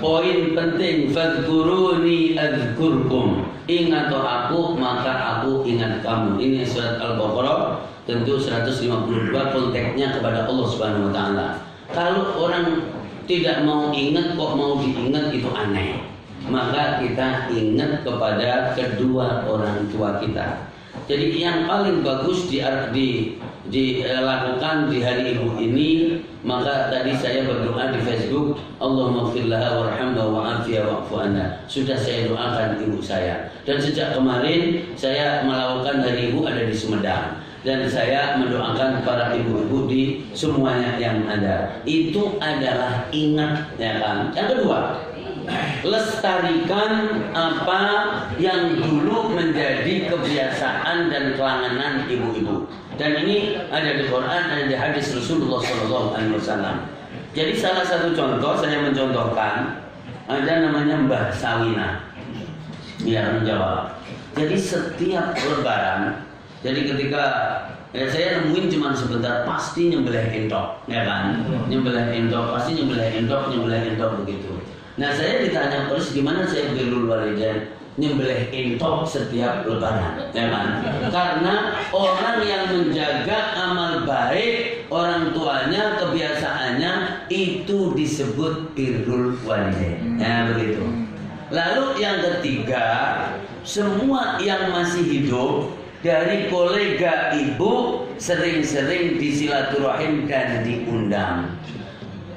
Poin penting, fadhkuruni adzkurkum. Ingat aku maka aku ingat kamu. Ini surat Al-Baqarah tentu 152, konteksnya kepada Allah Subhanahu wa taala. Kalau orang tidak mau ingat kok mau diingat, itu aneh. Maka kita ingat kepada kedua orang tua kita. Jadi yang paling bagus dilakukan di hari ibu ini, maka tadi saya berdoa di Facebook, Allahumma ighfir laha warhamha wa'afiha wa'fu anha. Sudah saya doakan ibu saya. Dan sejak kemarin saya melakukan hari ibu ada di Sumedang. Dan saya mendoakan para ibu-ibu di semuanya yang ada. Itu adalah ingat, ya kan. Yang kedua, lestarikan apa yang dulu menjadi kebiasaan dan kelanganan ibu-ibu. Dan ini ada di Quran, ada di hadis Rasulullah SAW. Jadi salah satu contoh, saya mencontohkan, ada namanya Mbah Sawina, biar menjawab. Jadi setiap lebaran, jadi ketika saya nemuin cuma sebentar, pasti nyembelih entok, ya kan? Nyembelih entok, pasti nyembelih entok begitu. Nah saya ditanya terus gimana saya birrul walidain, nyembelih entok setiap lebaran, ya kan? Karena orang yang menjaga amal baik orang tuanya, kebiasaannya itu disebut birrul walidain. Ya begitu. Lalu yang ketiga, semua yang masih hidup dari kolega ibu sering-sering disilaturahim dan diundang.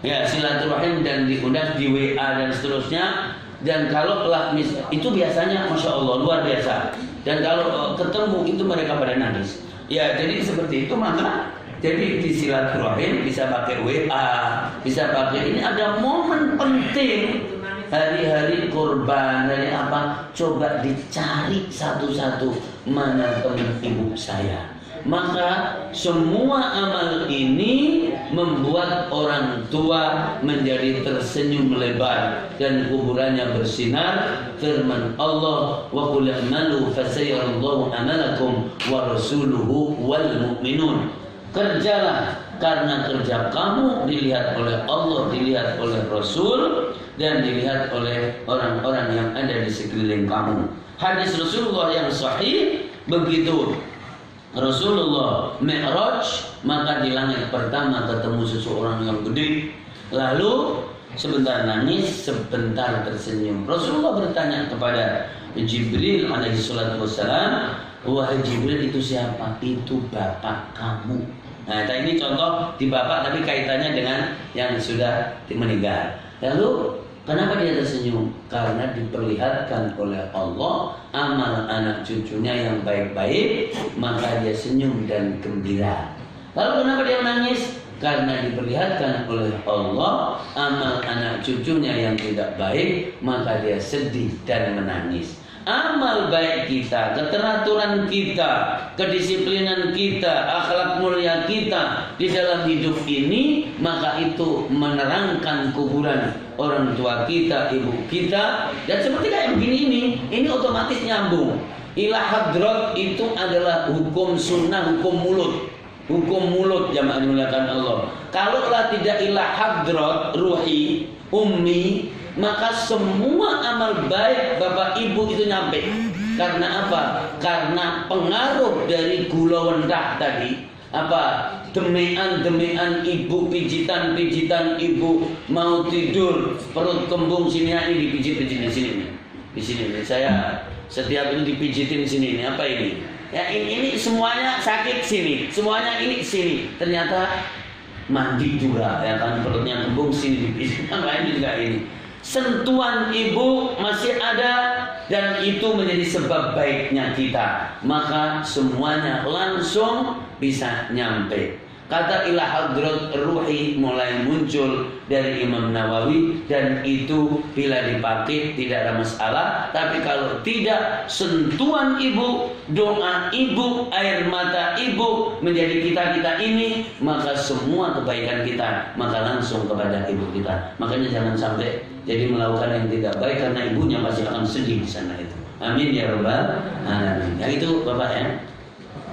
Ya, silaturahim dan diundang di WA dan seterusnya. Dan kalau itu biasanya Masya Allah luar biasa. Dan kalau ketemu itu mereka pada nangis. Ya, jadi seperti itu. Maka jadi di silaturahim bisa pakai WA, bisa pakai ini. Ada momen penting, hari-hari kurban, hari apa, coba dicari satu-satu mana teman ibu saya. Maka semua amal ini membuat orang tua menjadi tersenyum lebar dan kuburannya bersinar. Firman Allah, wa qul a'malu fasayarallahu amalakum wa rasuluhu wal mu'minun. Kerjalah karena kerja kamu dilihat oleh Allah, dilihat oleh Rasul, dan dilihat oleh orang-orang yang ada di sekeliling kamu. Hadis Rasulullah yang sahih begitu. Rasulullah Mi'raj, maka di langit pertama ketemu seseorang yang gede, lalu sebentar nangis, sebentar tersenyum. Rasulullah bertanya kepada Jibril alaihi salatu wassalam, wahai Jibril, itu siapa? Itu bapak kamu. Nah ini contoh di bapak, tapi kaitannya dengan yang sudah meninggal. Lalu kenapa dia tersenyum? Karena diperlihatkan oleh Allah amal anak cucunya yang baik-baik, maka dia senyum dan gembira. Lalu kenapa dia menangis? Karena diperlihatkan oleh Allah amal anak cucunya yang tidak baik, maka dia sedih dan menangis. Amal baik kita, keteraturan kita, kedisiplinan kita, akhlak mulia kita di dalam hidup ini, maka itu menerangkan kuburan orang tua kita, ibu kita. Dan seperti kayak begini ini otomatis nyambung. Ila hadrat itu adalah hukum sunnah, hukum mulut. Hukum mulut jamaah dimuliakan Allah. Kalaulah tidak ila hadrat ruhi, ummi, maka semua amal baik bapak ibu itu nyampe. Karena apa? Karena pengaruh dari gula wendah tadi. Apa? Demean ibu, pijitan ibu, mau tidur perut kembung sini, ini dipijit-pijit di sini. Di sini saya setiap ini dipijitin di sini. Apa ini? Ya ini semuanya sakit sini, semuanya ini sini. Ternyata mandi juga, ya kan, perutnya kembung sini dipijit. Apa ini juga ini? Sentuhan ibu masih ada, dan itu menjadi sebab baiknya kita, maka semuanya langsung bisa nyampe. Kata ila hadrat ruhi mulai muncul dari Imam Nawawi, dan itu bila dipakai tidak ada masalah. Tapi kalau tidak, sentuhan ibu, doa ibu, air mata ibu menjadi kita ini, maka semua kebaikan kita maka langsung kepada ibu kita. Makanya jangan sampai jadi melakukan yang tidak baik, karena ibunya pasti akan sedih di sana itu. Amin ya rabbal alamin. Ya itu Bapak ya.